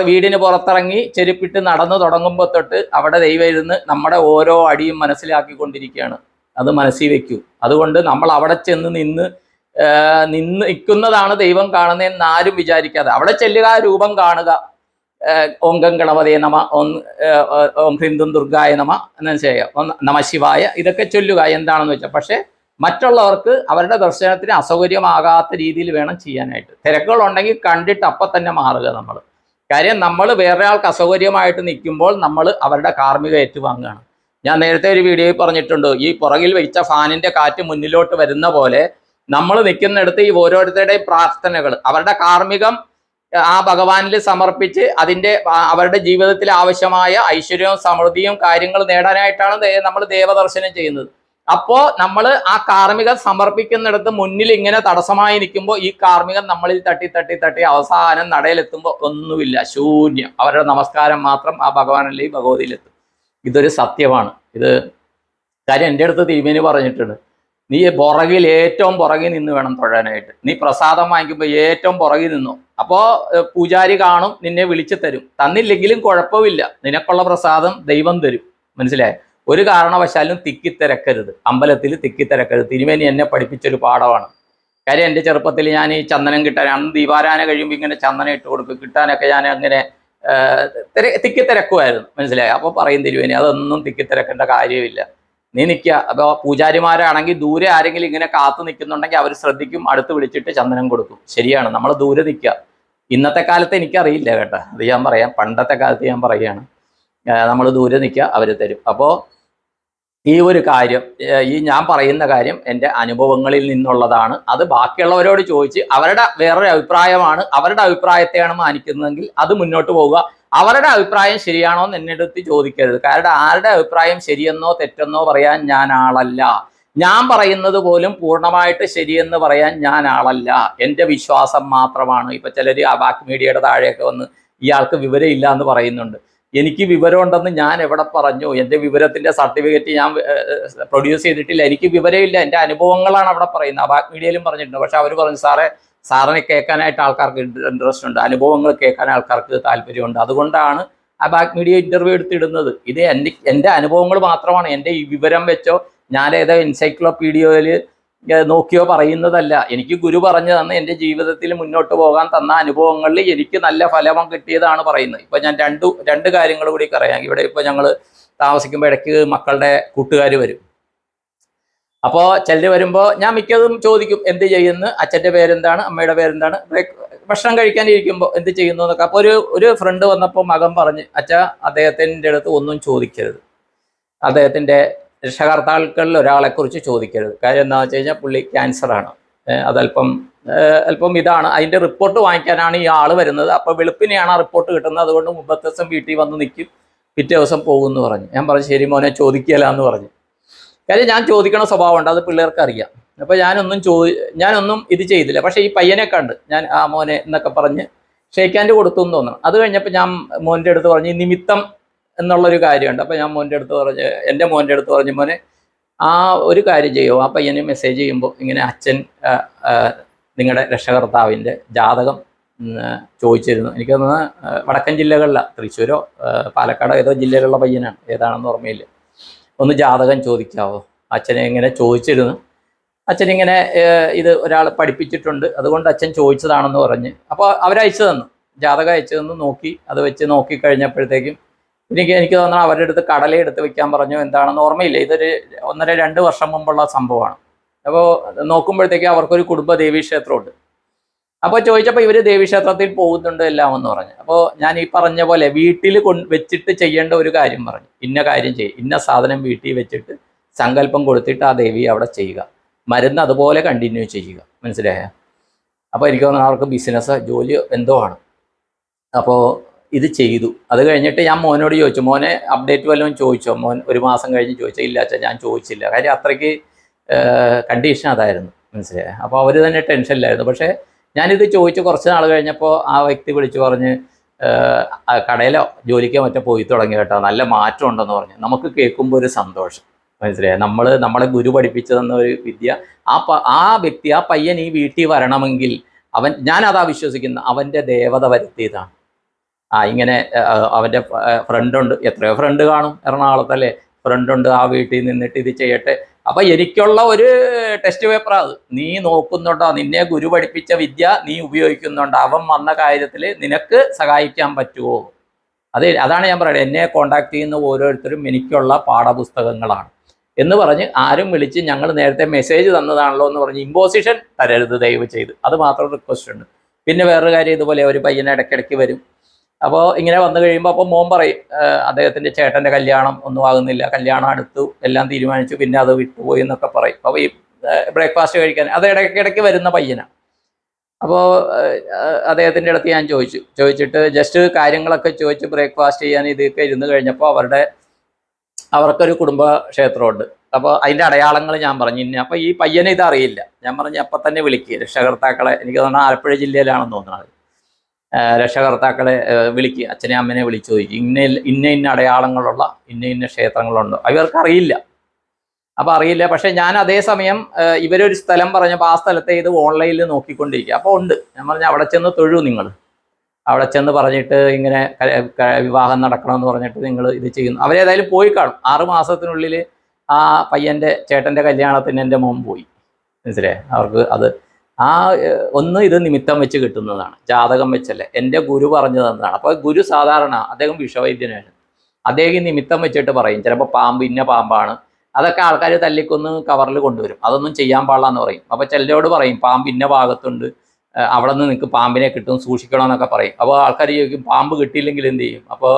Speaker 1: വീടിന് പുറത്തിറങ്ങി ചെരുപ്പിട്ട് നടന്നു തുടങ്ങുമ്പോൾ തൊട്ട് അവിടെ ദൈവം ഇരുന്ന് നമ്മുടെ ഓരോ അടിയും മനസ്സിലാക്കിക്കൊണ്ടിരിക്കുകയാണ്. അത് മനസ്സിൽ വെക്കൂ. അതുകൊണ്ട് നമ്മൾ അവിടെ ചെന്ന് നിന്ന് നിൽക്കുന്നതാണ് ദൈവം കാണുന്നതെന്ന് ആരും വിചാരിക്കാതെ അവിടെ ചെല്ലുക, രൂപം കാണുക, ഓം ഗം ഗണപതയെ നമ, ഓം ഹ്രീം ദുർഗായ നമ എന്ന് ചെയ്യാം, നമ ശിവായ, ഇതൊക്കെ ചൊല്ലുക എന്താണെന്ന് വെച്ചാൽ. പക്ഷെ മറ്റുള്ളവർക്ക് അവരുടെ ദർശനത്തിന് അസൗകര്യമാകാത്ത രീതിയിൽ വേണം ചെയ്യാനായിട്ട്. തിരക്കുകളുണ്ടെങ്കിൽ കണ്ടിട്ട് അപ്പം തന്നെ മാറുക നമ്മൾ. കാര്യം നമ്മൾ വേറെ ആൾക്ക് അസൗകര്യമായിട്ട് നിൽക്കുമ്പോൾ നമ്മൾ അവരുടെ കാർമ്മിക ഏറ്റുവാങ്ങുകയാണ്. ഞാൻ നേരത്തെ ഒരു വീഡിയോയിൽ പറഞ്ഞിട്ടുണ്ട്, ഈ പുറകിൽ വെച്ച ഫാനിന്റെ കാറ്റ് മുന്നിലോട്ട് വരുന്ന പോലെ നമ്മൾ നിൽക്കുന്നിടത്ത് ഈ ഓരോരുത്തരുടെയും പ്രാർത്ഥനകൾ അവരുടെ കാർമ്മികം ആ ഭഗവാനിൽ സമർപ്പിച്ച് അവരുടെ ജീവിതത്തിൽ ആവശ്യമായ ഐശ്വര്യവും സമൃദ്ധിയും കാര്യങ്ങൾ നേടാനായിട്ടാണ് നമ്മൾ ദേവദർശനം ചെയ്യുന്നത്. അപ്പോൾ നമ്മൾ ആ കാർമ്മികം സമർപ്പിക്കുന്നിടത്ത് മുന്നിൽ ഇങ്ങനെ തടസ്സമായി നിൽക്കുമ്പോൾ ഈ കാർമ്മികം നമ്മളിൽ തട്ടി തട്ടി തട്ടി അവസാനം നടയിലെത്തുമ്പോൾ ഒന്നുമില്ല, ശൂന്യം. അവരുടെ നമസ്കാരം മാത്രം ആ ഭഗവാനല്ലെങ്കിൽ ഭഗവതിയിലെത്തും. ഇതൊരു സത്യമാണ്. ഇത് കാര്യം എൻ്റെ അടുത്ത് തിരുമേനി പറഞ്ഞിട്ടുണ്ട്, നീ പുറകിൽ ഏറ്റവും പുറകിൽ നിന്ന് വേണം തൊഴാനായിട്ട്. നീ പ്രസാദം വാങ്ങിക്കുമ്പോൾ ഏറ്റവും പുറകിൽ നിന്നു. അപ്പോൾ പൂജാരി കാണും, നിന്നെ വിളിച്ചു തരും. തന്നില്ലെങ്കിലും കുഴപ്പമില്ല, നിനക്കുള്ള പ്രസാദം ദൈവം തരും. മനസ്സിലായോ? ഒരു കാരണവശാലും തിക്കിത്തിരക്കരുത്, അമ്പലത്തിൽ തിക്കിത്തിരക്കരുത്. തിരുമേനി എന്നെ പഠിപ്പിച്ചൊരു പാഠമാണ്. കാര്യം എൻ്റെ ചെറുപ്പത്തിൽ ഞാൻ ഈ ചന്ദനം കിട്ടാൻ, അന്ന് ദീപാരാധന കഴിയുമ്പോൾ ഇങ്ങനെ ചന്ദനം ഇട്ട് കൊടുക്കും, കിട്ടാനൊക്കെ ഞാൻ അങ്ങനെ തിക്കിത്തിരക്കുമായിരുന്നു. മനസ്സിലായി? അപ്പോൾ പറയും തിരുമേനി അതൊന്നും തിക്കിത്തിരക്കേണ്ട കാര്യമില്ല, നീ നിൽക്കുക. അപ്പോൾ പൂജാരിമാരാണെങ്കിൽ ദൂരെ ആരെങ്കിലും ഇങ്ങനെ കാത്തു നിൽക്കുന്നുണ്ടെങ്കിൽ അവർ ശ്രദ്ധിക്കും, അടുത്ത് വിളിച്ചിട്ട് ചന്ദനം കൊടുക്കും. ശരിയാണ്, നമ്മൾ ദൂരെ നിൽക്കുക. ഇന്നത്തെ കാലത്ത് എനിക്കറിയില്ല കേട്ടോ, അത് ഞാൻ പറയാം. പണ്ടത്തെ കാലത്ത് ഞാൻ പറയുകയാണ്, നമ്മൾ ദൂരെ നിൽക്കുക, അവർ തരും. അപ്പോൾ ഈ ഒരു കാര്യം, ഈ ഞാൻ പറയുന്ന കാര്യം എൻ്റെ അനുഭവങ്ങളിൽ നിന്നുള്ളതാണ്. അത് ബാക്കിയുള്ളവരോട് ചോദിച്ച് അവരുടെ വേറൊരു അഭിപ്രായമാണ്, അവരുടെ അഭിപ്രായത്തെയാണ് മാനിക്കുന്നതെങ്കിൽ അത് മുന്നോട്ട് പോവുക. അവരുടെ അഭിപ്രായം ശരിയാണോ എന്ന് എന്നെ അടുത്ത് ചോദിക്കരുത്. കാരണം ആരുടെ അഭിപ്രായം ശരിയെന്നോ തെറ്റെന്നോ പറയാൻ ഞാൻ ആളല്ല. ഞാൻ പറയുന്നത് പോലും പൂർണ്ണമായിട്ട് ശരിയെന്ന് പറയാൻ ഞാൻ ആളല്ല. എൻ്റെ വിശ്വാസം മാത്രമാണ്. ഇപ്പം ചിലർ ആ ബാക്ക് മീഡിയയുടെ താഴെയൊക്കെ വന്ന് ഇയാൾക്ക് വിവരമില്ല എന്ന് പറയുന്നുണ്ട്. എനിക്ക് വിവരമുണ്ടെന്ന് ഞാൻ എവിടെ പറഞ്ഞു? എൻ്റെ വിവരത്തിൻ്റെ സർട്ടിഫിക്കറ്റ് ഞാൻ പ്രൊഡ്യൂസ് ചെയ്തിട്ടില്ല. എനിക്ക് വിവരമില്ല, എൻ്റെ അനുഭവങ്ങളാണ് അവിടെ പറയുന്നത്. ആ ബാക്ക് മീഡിയയിലും പറഞ്ഞിട്ടുണ്ട്. പക്ഷെ അവർ പറഞ്ഞു, സാറിനെ കേൾക്കാനായിട്ട് ആൾക്കാർക്ക് ഇൻട്രസ്റ്റ് ഉണ്ട്, അനുഭവങ്ങൾ കേൾക്കാൻ ആൾക്കാർക്ക് താല്പര്യമുണ്ട്, അതുകൊണ്ടാണ് ആ ബാക്ക് മീഡിയ ഇൻ്റർവ്യൂ എടുത്തിടുന്നത്. ഇത് എൻ്റെ അനുഭവങ്ങൾ മാത്രമാണ്. എൻ്റെ ഈ വിവരം വെച്ചോ ഞാൻ ഏതോ എൻസൈക്ലോപീഡിയയിൽ നോക്കിയോ പറയുന്നതല്ല. എനിക്ക് ഗുരു പറഞ്ഞു തന്ന എൻ്റെ ജീവിതത്തിൽ മുന്നോട്ട് പോകാൻ തന്ന അനുഭവങ്ങളിൽ എനിക്ക് നല്ല ഫലം കിട്ടിയതാണ് പറയുന്നത്. ഇപ്പം ഞാൻ രണ്ട് കാര്യങ്ങൾ കൂടി പറയാം. ഇവിടെ ഇപ്പോൾ ഞങ്ങൾ താമസിക്കുമ്പോൾ ഇടയ്ക്ക് മക്കളുടെ കൂട്ടുകാർ വരും. അപ്പോൾ ചിലർ വരുമ്പോൾ ഞാൻ മിക്കതും ചോദിക്കും, എന്ത് ചെയ്യുന്നു, അച്ഛൻ്റെ പേരെന്താണ്, അമ്മയുടെ പേരെന്താണ്, ഭക്ഷണം കഴിക്കാനിരിക്കുമ്പോൾ എന്ത് ചെയ്യുന്നു എന്നൊക്കെ. അപ്പോൾ ഒരു ഫ്രണ്ട് വന്നപ്പോൾ മകൻ പറഞ്ഞ്, അച്ഛാ അദ്ദേഹത്തിൻ്റെ അടുത്ത് ഒന്നും ചോദിക്കരുത്, അദ്ദേഹത്തിൻ്റെ രക്ഷകർത്താക്കളിൽ ഒരാളെക്കുറിച്ച് ചോദിക്കരുത്. കാര്യം എന്താണെന്ന് വെച്ച് കഴിഞ്ഞാൽ പുള്ളി ക്യാൻസറാണ്, അല്പം ഇതാണ്, അതിൻ്റെ റിപ്പോർട്ട് വാങ്ങിക്കാനാണ് ഈ ആൾ വരുന്നത്. അപ്പോൾ വെളുപ്പിനെയാണ് ആ റിപ്പോർട്ട് കിട്ടുന്നത്, അതുകൊണ്ട് മുമ്പത്തെ ദിവസം വീട്ടിൽ വന്ന് നിൽക്കും, പിറ്റേ ദിവസം പോകുമെന്ന് പറഞ്ഞു. ഞാൻ പറഞ്ഞു, ശരി മോനെ ചോദിക്കുകയില്ല എന്ന് പറഞ്ഞു. കാര്യം ഞാൻ ചോദിക്കണ സ്വഭാവമുണ്ട്, അത് പിള്ളേർക്ക് അറിയാം. അപ്പോൾ ഞാനൊന്നും ഇത് ചെയ്തില്ല. പക്ഷേ ഈ പയ്യനെ കണ്ട് ഞാൻ ആ മോനെ എന്നൊക്കെ പറഞ്ഞ് ഷേക്ക് ഹാൻഡ് കൊടുത്തു എന്ന് തോന്നണം. അത് കഴിഞ്ഞപ്പോൾ ഞാൻ മോൻ്റെ അടുത്ത് പറഞ്ഞു, നിമിത്തം എന്നുള്ളൊരു കാര്യമുണ്ട്. അപ്പോൾ ഞാൻ എൻ്റെ മോൻ്റെ അടുത്ത് പറഞ്ഞു, മോനെ ആ ഒരു കാര്യം ചെയ്യുമോ, ആ പയ്യന് മെസ്സേജ് ചെയ്യുമ്പോൾ ഇങ്ങനെ അച്ഛൻ നിങ്ങളുടെ രക്ഷകർത്താവിൻ്റെ ജാതകം ചോദിച്ചിരുന്നു. എനിക്കൊന്ന് വടക്കൻ ജില്ലകളിലാണ്, തൃശ്ശൂരോ പാലക്കാടോ ഏതോ ജില്ലയിലുള്ള പയ്യനാണ്, ഏതാണെന്ന് ഓർമ്മയില്ല. ഒന്ന് ജാതകം ചോദിക്കാവോ? അച്ഛനെ ഇങ്ങനെ ചോദിച്ചിരുന്നു. അച്ഛനിങ്ങനെ ഇത് ഒരാൾ പഠിപ്പിച്ചിട്ടുണ്ട്, അതുകൊണ്ട് അച്ഛൻ ചോദിച്ചതാണെന്ന് പറഞ്ഞ്. അപ്പോൾ അവരയച്ചു തന്നു, ജാതകം അയച്ചു തന്നു. നോക്കി, അത് വെച്ച് നോക്കിക്കഴിഞ്ഞപ്പോഴത്തേക്കും എനിക്ക് തോന്നുന്നു അവരുടെ അടുത്ത് കടല എടുത്ത് വെക്കാൻ പറഞ്ഞു, എന്താണെന്ന് ഓർമ്മയില്ല. ഇതൊരു 1.5-2 വർഷം മുമ്പുള്ള സംഭവമാണ്. അപ്പോൾ നോക്കുമ്പോഴത്തേക്ക് അവർക്കൊരു കുടുംബ ദേവീക്ഷേത്രമുണ്ട്. അപ്പോൾ ചോദിച്ചപ്പോൾ ഇവർ ദേവീക്ഷേത്രത്തിൽ പോകുന്നുണ്ട് എല്ലാം എന്ന് പറഞ്ഞു. അപ്പോൾ ഞാൻ ഈ പറഞ്ഞ പോലെ വീട്ടിൽ വെച്ചിട്ട് ചെയ്യേണ്ട ഒരു കാര്യം പറഞ്ഞു. ഇന്ന കാര്യം ചെയ്യും, ഇന്ന സാധനം വീട്ടിൽ വെച്ചിട്ട് സങ്കല്പം കൊടുത്തിട്ട് ആ ദേവി അവിടെ ചെയ്യുക, മരുന്ന് അതുപോലെ കണ്ടിന്യൂ ചെയ്യുക. മനസ്സിലായ? അപ്പോൾ എനിക്ക് തോന്നുന്നു അവർക്ക് ബിസിനസ് ജോലി എന്തോ ആണ്. അപ്പോൾ ഇത് ചെയ്തു. അത് കഴിഞ്ഞിട്ട് ഞാൻ മോനോട് ചോദിച്ചു, മോനെ അപ്ഡേറ്റ് വല്ലതും ചോദിച്ചോ? മോൻ 1 മാസം കഴിഞ്ഞ് ചോദിച്ചോ? ഇല്ല അച്ഛാ, ഞാൻ ചോദിച്ചില്ല. കാര്യം അത്രയ്ക്ക് കണ്ടീഷൻ അതായിരുന്നു. മനസ്സിലായ? അപ്പോൾ അവർ തന്നെ ടെൻഷനിലായിരുന്നു. പക്ഷേ ഞാനിത് ചോദിച്ച് കുറച്ച് നാൾ കഴിഞ്ഞപ്പോൾ ആ വ്യക്തി വിളിച്ചു പറഞ്ഞ്, കടയിലോ ജോലിക്കോ മറ്റോ പോയി തുടങ്ങി കേട്ടോ, നല്ല മാറ്റം ഉണ്ടെന്ന് പറഞ്ഞു. നമുക്ക് കേൾക്കുമ്പോൾ ഒരു സന്തോഷം. മനസ്സിലായി? നമ്മളെ ഗുരു പഠിപ്പിച്ചു തന്ന ഒരു വിദ്യ, ആ വ്യക്തി, ആ പയ്യൻ ഈ വീട്ടിൽ വരണമെങ്കിൽ ഞാനതാ വിശ്വസിക്കുന്നത്, അവൻ്റെ ദേവത വരുത്തിയതാണ്. ഇങ്ങനെ അവൻ്റെ ഫ്രണ്ടുണ്ട്, എത്രയോ ഫ്രണ്ട് കാണും എറണാകുളത്തല്ലേ, ഫ്രണ്ടുണ്ട്, ആ വീട്ടിൽ നിന്നിട്ട് ഇത് ചെയ്യട്ടെ. അപ്പം എനിക്കുള്ള ഒരു ടെസ്റ്റ് പേപ്പറാണ് അത്. നീ നോക്കുന്നുണ്ടോ, നിന്നെ ഗുരു പഠിപ്പിച്ച വിദ്യ നീ ഉപയോഗിക്കുന്നുണ്ടോ, അവൻ വന്ന കാര്യത്തിൽ നിനക്ക് സഹായിക്കാൻ പറ്റുമോ? അതാണ് ഞാൻ പറയുന്നത്. എന്നെ കോണ്ടാക്ട് ചെയ്യുന്ന ഓരോരുത്തരും എനിക്കുള്ള പാഠപുസ്തകങ്ങളാണ് എന്ന് പറഞ്ഞ് ആരും വിളിച്ച് ഞങ്ങൾ നേരത്തെ മെസ്സേജ് തന്നതാണല്ലോ എന്ന് പറഞ്ഞ് ഇമ്പോസിഷൻ തരരുത് ദയവ് ചെയ്ത്. അത് മാത്രം റിക്വസ്റ്റ് ഉണ്ട്. പിന്നെ വേറൊരു കാര്യം, ഇതുപോലെ ഒരു പയ്യനെ ഇടയ്ക്കിടയ്ക്ക് വരും. അപ്പോൾ ഇങ്ങനെ വന്നു കഴിയുമ്പോൾ അപ്പോൾ മോൻ പറയും, അദ്ദേഹത്തിൻ്റെ ചേട്ടൻ്റെ കല്യാണം ഒന്നും ആകുന്നില്ല, കല്യാണം അടുത്തു, എല്ലാം തീരുമാനിച്ചു, പിന്നെ അത് വിട്ടുപോയി എന്നൊക്കെ പറയും. അപ്പോൾ ഈ ബ്രേക്ക്ഫാസ്റ്റ് കഴിക്കാൻ അത് ഇടയ്ക്കിടയ്ക്ക് വരുന്ന പയ്യനാണ്. അപ്പോൾ അദ്ദേഹത്തിൻ്റെ അടുത്ത് ഞാൻ ചോദിച്ചിട്ട് ജസ്റ്റ് കാര്യങ്ങളൊക്കെ ചോദിച്ച് ബ്രേക്ക്ഫാസ്റ്റ് ചെയ്യാൻ ഇതൊക്കെ ഇരുന്ന് കഴിഞ്ഞപ്പോൾ അവർക്കൊരു കുടുംബ ക്ഷേത്രമുണ്ട്. അപ്പോൾ അതിൻ്റെ അടയാളങ്ങൾ ഞാൻ പറഞ്ഞു. അപ്പോൾ ഈ പയ്യനെ ഇതറിയില്ല. ഞാൻ പറഞ്ഞു അപ്പം തന്നെ വിളിക്കുക രക്ഷകർത്താക്കളെ, എനിക്ക് തോന്നുന്നു ആലപ്പുഴ ജില്ലയിലാണെന്ന് തോന്നുന്നത്, രക്ഷകർത്താക്കളെ വിളിക്കുക, അച്ഛനെ അമ്മനെ വിളിച്ചു ചോദിക്കും, ഇന്ന അടയാളങ്ങളുള്ള ഇന്ന ക്ഷേത്രങ്ങളുണ്ടോ. ഇവർക്കറിയില്ല. അപ്പോൾ അറിയില്ല. പക്ഷേ ഞാൻ അതേസമയം ഇവരൊരു സ്ഥലം പറഞ്ഞപ്പോൾ ആ സ്ഥലത്തെ ഇത് ഓൺലൈനിൽ നോക്കിക്കൊണ്ടിരിക്കുക. അപ്പോൾ ഉണ്ട്. ഞാൻ പറഞ്ഞു അവിടെ ചെന്ന് തൊഴൂ, നിങ്ങൾ അവിടെ ചെന്ന് പറഞ്ഞിട്ട് ഇങ്ങനെ വിവാഹം നടക്കണമെന്ന് പറഞ്ഞിട്ട് നിങ്ങൾ ഇത് ചെയ്യുന്നു. അവരേതായാലും പോയി കാണും. 6 മാസത്തിനുള്ളിൽ ആ പയ്യൻ്റെ ചേട്ടൻ്റെ കല്യാണത്തിന് എൻ്റെ മോൻ പോയി. മനസ്സിലായി? അവർക്ക് അത് ഒന്ന് ഇത് നിമിത്തം വെച്ച് കിട്ടുന്നതാണ്, ജാതകം വെച്ചല്ലേ. എൻ്റെ ഗുരു പറഞ്ഞു തന്നതാണ്. അപ്പോൾ ഗുരു സാധാരണ അദ്ദേഹം വിഷവൈദ്യനാണ്. അദ്ദേഹം നിമിത്തം വെച്ചിട്ട് പറയും. ചിലപ്പോൾ പാമ്പ് ഇന്ന പാമ്പാണ്, അതൊക്കെ ആൾക്കാർ തല്ലിക്കൊന്ന് കവറിൽ കൊണ്ടുവരും, അതൊന്നും ചെയ്യാൻ പാടില്ല എന്ന് പറയും. അപ്പോൾ ചിലരോട് പറയും പാമ്പ് ഇന്ന ഭാഗത്തുണ്ട്, അവിടെ നിന്ന് നിങ്ങൾക്ക് പാമ്പിനെ കിട്ടും, സൂക്ഷിക്കണമെന്നൊക്കെ പറയും. അപ്പോൾ ആൾക്കാർ ചോദിക്കും പാമ്പ് കിട്ടിയില്ലെങ്കിൽ എന്ത് ചെയ്യും? അപ്പോൾ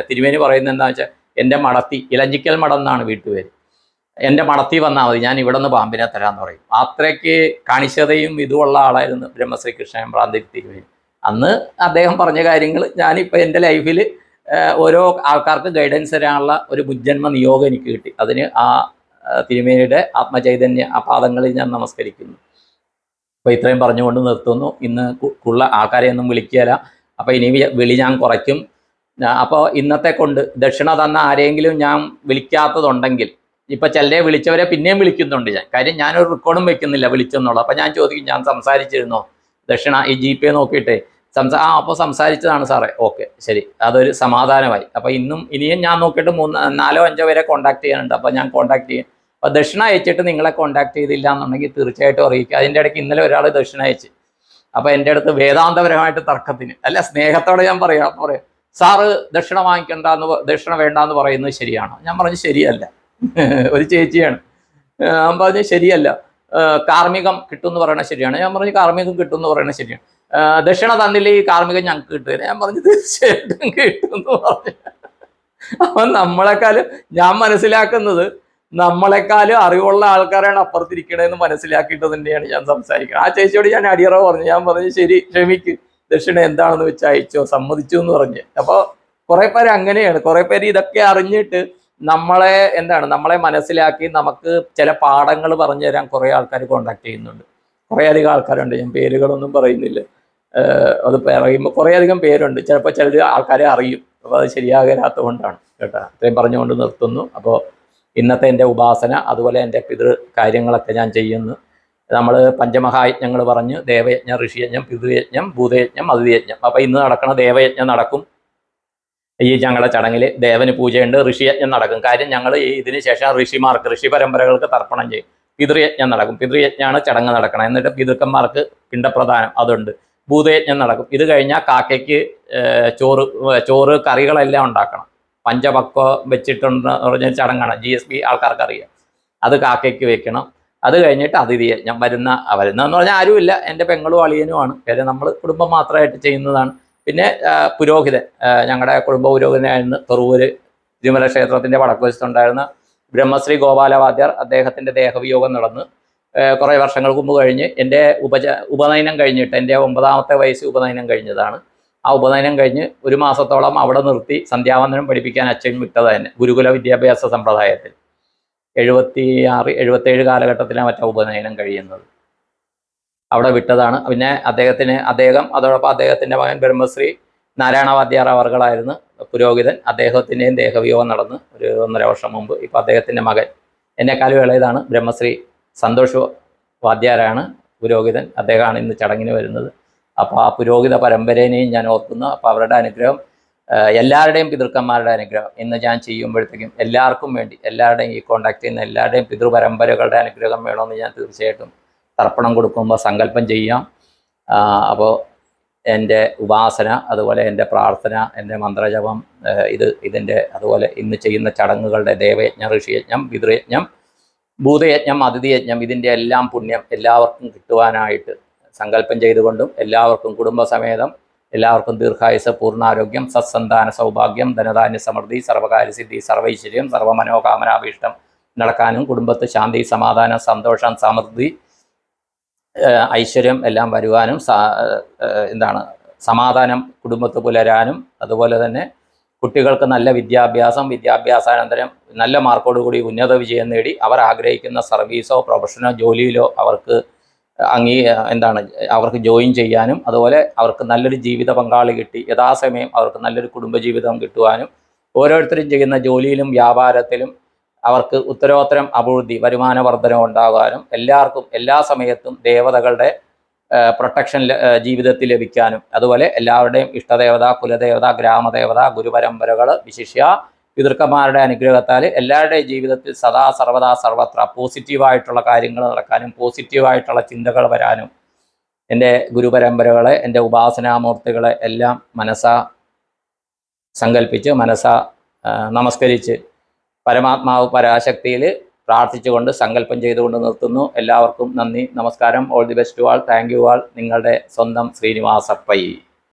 Speaker 1: തിരുമേനി പറയുന്നത് എന്താണെന്ന് വെച്ചാൽ, എൻ്റെ മടത്തി, ഇലഞ്ചിക്കൽ മടം എന്നാണ് വീട്ടുപേര്, എൻ്റെ മടത്തി വന്നാൽ മതി, ഞാൻ ഇവിടെ നിന്ന് പാമ്പിനെ തരാമെന്ന് പറയും. അത്രയ്ക്ക് കാണിശതയും ഇതുമുള്ള ആളായിരുന്നു ബ്രഹ്മശ്രീ കൃഷ്ണൻ പ്രാന്തിരി തിരുമേനി. അന്ന് അദ്ദേഹം പറഞ്ഞ കാര്യങ്ങൾ ഞാനിപ്പോൾ എൻ്റെ ലൈഫിൽ ഓരോ ആൾക്കാർക്ക് ഗൈഡൻസ് തരാനുള്ള ഒരു മുജ്ജന്മ നിയോഗം എനിക്ക് കിട്ടി. അതിന് ആ തിരുമേനിയുടെ ആത്മചൈതന്യ ആ പാദങ്ങളിൽ ഞാൻ നമസ്കരിക്കുന്നു. അപ്പോൾ ഇത്രയും പറഞ്ഞുകൊണ്ട് നിർത്തുന്നു. ഇന്ന് ആൾക്കാരെ ഒന്നും വിളിക്കുകയില്ല. അപ്പോൾ ഇനി വിളി ഞാൻ കുറയ്ക്കും. അപ്പോൾ ഇന്നത്തെ കൊണ്ട് ദക്ഷിണ തന്ന ആരെങ്കിലും ഞാൻ വിളിക്കാത്തതുണ്ടെങ്കിൽ, ഇപ്പോൾ ചിലരെ വിളിച്ചവരെ പിന്നെയും വിളിക്കുന്നുണ്ട് ഞാൻ. കാര്യം ഞാനൊരു റെക്കോർഡും വെക്കുന്നില്ല വിളിച്ചെന്നുള്ളത്. അപ്പോൾ ഞാൻ ചോദിക്കും, ഞാൻ സംസാരിച്ചിരുന്നോ ദക്ഷിണ ഈ GPay നോക്കിയിട്ട് അപ്പോൾ സംസാരിച്ചതാണ് സാറേ, ഓക്കെ ശരി, അതൊരു സമാധാനമായി. അപ്പോൾ ഇനിയും ഞാൻ നോക്കിയിട്ട് 4-5 പേരെ കോൺടാക്ട് ചെയ്യാനുണ്ട്. അപ്പോൾ ഞാൻ കോൺടാക്ട് ചെയ്യും. അപ്പോൾ ദക്ഷിണ അയച്ചിട്ട് നിങ്ങളെ കോൺടാക്ട് ചെയ്തില്ല എന്നുണ്ടെങ്കിൽ തീർച്ചയായിട്ടും അറിയിക്കുക. അതിൻ്റെ ഇടയ്ക്ക് ഇന്നലെ ഒരാൾ ദക്ഷിണ അയച്ച്, അപ്പോൾ എൻ്റെ അടുത്ത് വേദാന്തപരമായിട്ട് തർക്കത്തിന്, അല്ല സ്നേഹത്തോടെ ഞാൻ പറയാം, സാറ് ദക്ഷിണ ദക്ഷിണ വേണ്ടാന്ന് പറയുന്നത് ശരിയാണോ? ഞാൻ പറഞ്ഞു ശരിയല്ല. ഒരു ചേച്ചിയാണ്. ഞാൻ പറഞ്ഞു ശരിയല്ല, കാർമ്മികം കിട്ടും എന്ന് പറയണത് ശരിയാണ്. ഞാൻ പറഞ്ഞു കാർമ്മികം കിട്ടും എന്ന് പറയണത് ശരിയാണ്. ദക്ഷിണ തന്നില്ലേ ഈ കാർമ്മികം ഞങ്ങൾക്ക് കിട്ടുക? ഞാൻ പറഞ്ഞു തീർച്ചയായിട്ടും കിട്ടും എന്ന് പറഞ്ഞു. അപ്പം ഞാൻ മനസ്സിലാക്കുന്നത് നമ്മളെക്കാളും അറിവുള്ള ആൾക്കാരാണ് അപ്പുറത്തിരിക്കണതെന്ന് മനസ്സിലാക്കിയിട്ട് തന്നെയാണ് ഞാൻ സംസാരിക്കുന്നത്. ആ ചേച്ചിയോട് ഞാൻ അടിയറവ് പറഞ്ഞു. ഞാൻ പറഞ്ഞു ശരി, ക്ഷമിക്ക്, ദക്ഷിണ എന്താണെന്ന് വെച്ച് അയച്ചോ, സമ്മതിച്ചു എന്ന് പറഞ്ഞ്. അപ്പോൾ കുറേ പേര് അങ്ങനെയാണ്. കുറേ പേര് ഇതൊക്കെ അറിഞ്ഞിട്ട് നമ്മളെ മനസ്സിലാക്കി നമുക്ക് ചില പാഠങ്ങൾ പറഞ്ഞു തരാൻ കുറേ ആൾക്കാർ കോണ്ടാക്ട് ചെയ്യുന്നുണ്ട്. കുറേ അധികം ആൾക്കാരുണ്ട്. ഞാൻ പേരുകളൊന്നും പറയുന്നില്ല. അത് പറയുമ്പോൾ കുറേ അധികം പേരുണ്ട്. ചിലപ്പോൾ ചിലർ ആൾക്കാരെ അറിയും. അപ്പോൾ അത് ശരിയാകാത്തത് കൊണ്ടാണ് കേട്ടോ. ഇത്രയും പറഞ്ഞുകൊണ്ട് നിർത്തുന്നു. അപ്പോൾ ഇന്നത്തെ എൻ്റെ ഉപാസന, അതുപോലെ എൻ്റെ പിതൃ കാര്യങ്ങളൊക്കെ ഞാൻ ചെയ്യുന്നു. നമ്മൾ പഞ്ചമഹായജ്ഞങ്ങൾ പറഞ്ഞു, ദേവയജ്ഞം, ഋഷിയജ്ഞം, പിതൃയജ്ഞം, ഭൂതയജ്ഞം, അതിഥിയജ്ഞം. അപ്പോൾ ഇന്ന് നടക്കുന്ന ദേവയജ്ഞം നടക്കും. ഈ ഞങ്ങളുടെ ചടങ്ങിൽ ദേവന് പൂജയുണ്ട്, ഋഷിയജ്ഞം നടക്കും. കാര്യം ഞങ്ങൾ ഇതിന് ശേഷം ഋഷി പരമ്പരകൾക്ക് തർപ്പണം ചെയ്യും. പിതൃയജ്ഞം നടക്കും. പിതൃയജ്ഞമാണ് ചടങ്ങ് നടക്കണം. എന്നിട്ട് പിതൃക്കന്മാർക്ക് പിണ്ടപ്രദാനം അതുണ്ട്. ഭൂതയജ്ഞം നടക്കും. ഇത് കഴിഞ്ഞാൽ കാക്കയ്ക്ക് ചോറ് കറികളെല്ലാം ഉണ്ടാക്കണം. പഞ്ചപക്വം വെച്ചിട്ടുണ്ടെന്ന് പറഞ്ഞ ചടങ്ങാണ്. GSB ആൾക്കാർക്ക് അറിയാം. അത് കാക്കയ്ക്ക് വെക്കണം. അത് കഴിഞ്ഞിട്ട് അതിഥിയെ ഞാൻ വരുന്നതെന്ന് പറഞ്ഞാൽ ആരുമില്ല, എൻ്റെ പെങ്ങളും അളിയനുമാണ്. കാര്യം നമ്മൾ കുടുംബം മാത്രമായിട്ട് ചെയ്യുന്നതാണ്. പിന്നെ പുരോഹിതൻ, ഞങ്ങളുടെ കുടുംബ പുരോഹിതനായിരുന്നു തുറവൂര് തിരുമല ക്ഷേത്രത്തിൻ്റെ വടക്കുവശത്തുണ്ടായിരുന്ന ബ്രഹ്മശ്രീ ഗോപാലവാദ്യർ. അദ്ദേഹത്തിൻ്റെ ദേഹവിയോഗം നടന്ന് കുറേ വർഷങ്ങൾക്ക് മുമ്പ് കഴിഞ്ഞ് എൻ്റെ ഉപനയനം കഴിഞ്ഞിട്ട്, എൻ്റെ 9ാമത്തെ വയസ്സ് ഉപനയനം കഴിഞ്ഞതാണ്. ആ ഉപനയനം കഴിഞ്ഞ് 1 മാസത്തോളം അവിടെ നിർത്തി സന്ധ്യാവന്ദനം പഠിപ്പിക്കാൻ അച്ഛൻ വിട്ടത് തന്നെ ഗുരുകുല വിദ്യാഭ്യാസ സമ്പ്രദായത്തിൽ. 76, 77 കാലഘട്ടത്തിലാണ് മറ്റേ ഉപനയനം കഴിയുന്നത്. അവിടെ വിട്ടതാണ്. പിന്നെ അദ്ദേഹം അതോടൊപ്പം അദ്ദേഹത്തിൻ്റെ മകൻ ബ്രഹ്മശ്രീ നാരായണ വാദ്യാർ അവർകളായിരുന്നു പുരോഹിതൻ. അദ്ദേഹത്തിൻ്റെയും ദേഹവിയോഗം നടന്ന് ഒരു 1.5 വർഷം മുമ്പ്. ഇപ്പോൾ അദ്ദേഹത്തിൻ്റെ മകൻ, എന്നെക്കാളും ഇളയതാണ്, ബ്രഹ്മശ്രീ സന്തോഷ് വാദ്യാരാണ് പുരോഹിതൻ. അദ്ദേഹമാണ് ഇന്ന് ചടങ്ങിന് വരുന്നത്. അപ്പോൾ ആ പുരോഹിത പരമ്പരേനെയും ഞാൻ ഓർക്കുന്നു. അപ്പോൾ അവരുടെ അനുഗ്രഹം, എല്ലാവരുടെയും പിതൃക്കന്മാരുടെ അനുഗ്രഹം ഇന്ന് ഞാൻ ചെയ്യുമ്പോഴത്തേക്കും എല്ലാവർക്കും വേണ്ടി, എല്ലാവരുടെയും ഈ കോണ്ടാക്ട് ചെയ്യുന്ന എല്ലാവരുടെയും പിതൃപരമ്പരകളുടെ അനുഗ്രഹം വേണമെന്ന് ഞാൻ തീർച്ചയായിട്ടും തർപ്പണം കൊടുക്കുമ്പോൾ സങ്കല്പം ചെയ്യാം. അപ്പോൾ എൻ്റെ ഉപാസന, അതുപോലെ എൻ്റെ പ്രാർത്ഥന, എൻ്റെ മന്ത്രജപം, ഇതിൻ്റെ അതുപോലെ ഇന്ന് ചെയ്യുന്ന ചടങ്ങുകളുടെ ദേവയജ്ഞം, ഋഷിയജ്ഞം, പിതൃയജ്ഞം, ഭൂതയജ്ഞം, അതിഥിയജ്ഞം, ഇതിൻ്റെ എല്ലാം പുണ്യം എല്ലാവർക്കും കിട്ടുവാനായിട്ട് സങ്കല്പം ചെയ്തുകൊണ്ടും എല്ലാവർക്കും കുടുംബസമേതം എല്ലാവർക്കും ദീർഘായുസ്, പൂർണ്ണാരോഗ്യം, സത്സന്താന സൗഭാഗ്യം, ധനധാന്യ സമൃദ്ധി, സർവകാര്യസിദ്ധി, സർവൈശ്വര്യം, സർവമനോകാമനാഭീഷ്ടം നടക്കാനും കുടുംബത്ത് ശാന്തി, സമാധാനം, സന്തോഷം, സമൃദ്ധി, ഐശ്വര്യം എല്ലാം വരുവാനും, സമാധാനം കുടുംബത്ത് പുലരാനും, അതുപോലെ തന്നെ കുട്ടികൾക്ക് നല്ല വിദ്യാഭ്യാസാനന്തരം നല്ല മാർക്കോടുകൂടി ഉന്നത വിജയം നേടി അവർ ആഗ്രഹിക്കുന്ന സർവീസോ പ്രൊഫഷനോ ജോലിയിലോ അവർക്ക് അവർക്ക് ജോയിൻ ചെയ്യാനും, അതുപോലെ അവർക്ക് നല്ലൊരു ജീവിത പങ്കാളി കിട്ടി യഥാസമയം അവർക്ക് നല്ലൊരു കുടുംബജീവിതം കിട്ടുവാനും, ഓരോരുത്തരും ചെയ്യുന്ന ജോലിയിലും വ്യാപാരത്തിലും അവർക്ക് ഉത്തരോത്തരം അഭിവൃദ്ധി, വരുമാന വർധനം ഉണ്ടാകാനും, എല്ലാവർക്കും എല്ലാ സമയത്തും ദേവതകളുടെ പ്രൊട്ടക്ഷൻ ജീവിതത്തിൽ ലഭിക്കാനും, അതുപോലെ എല്ലാവരുടെയും ഇഷ്ടദേവത, കുലദേവത, ഗ്രാമദേവത, ഗുരുപരമ്പരകൾ, വിശിഷ്യ പിതൃക്കന്മാരുടെ അനുഗ്രഹത്താൽ എല്ലാവരുടെയും ജീവിതത്തിൽ സദാ സർവദാ സർവത്ര പോസിറ്റീവായിട്ടുള്ള കാര്യങ്ങൾ നടക്കാനും, പോസിറ്റീവായിട്ടുള്ള ചിന്തകൾ വരാനും, എൻ്റെ ഗുരുപരമ്പരകളെ, എൻ്റെ ഉപാസനാമൂർത്തികളെ എല്ലാം മനസ്സാ സങ്കല്പിച്ച്, മനസ്സാ നമസ്കരിച്ച്, പരമാത്മാവ് പരാശക്തിയിൽ പ്രാർത്ഥിച്ചുകൊണ്ട് സങ്കല്പം ചെയ്തുകൊണ്ട് നിർത്തുന്നു. എല്ലാവർക്കും നന്ദി, നമസ്കാരം. All the best to all. Thank you all. നിങ്ങളുടെ സ്വന്തം ശ്രീനിവാസ പൈ.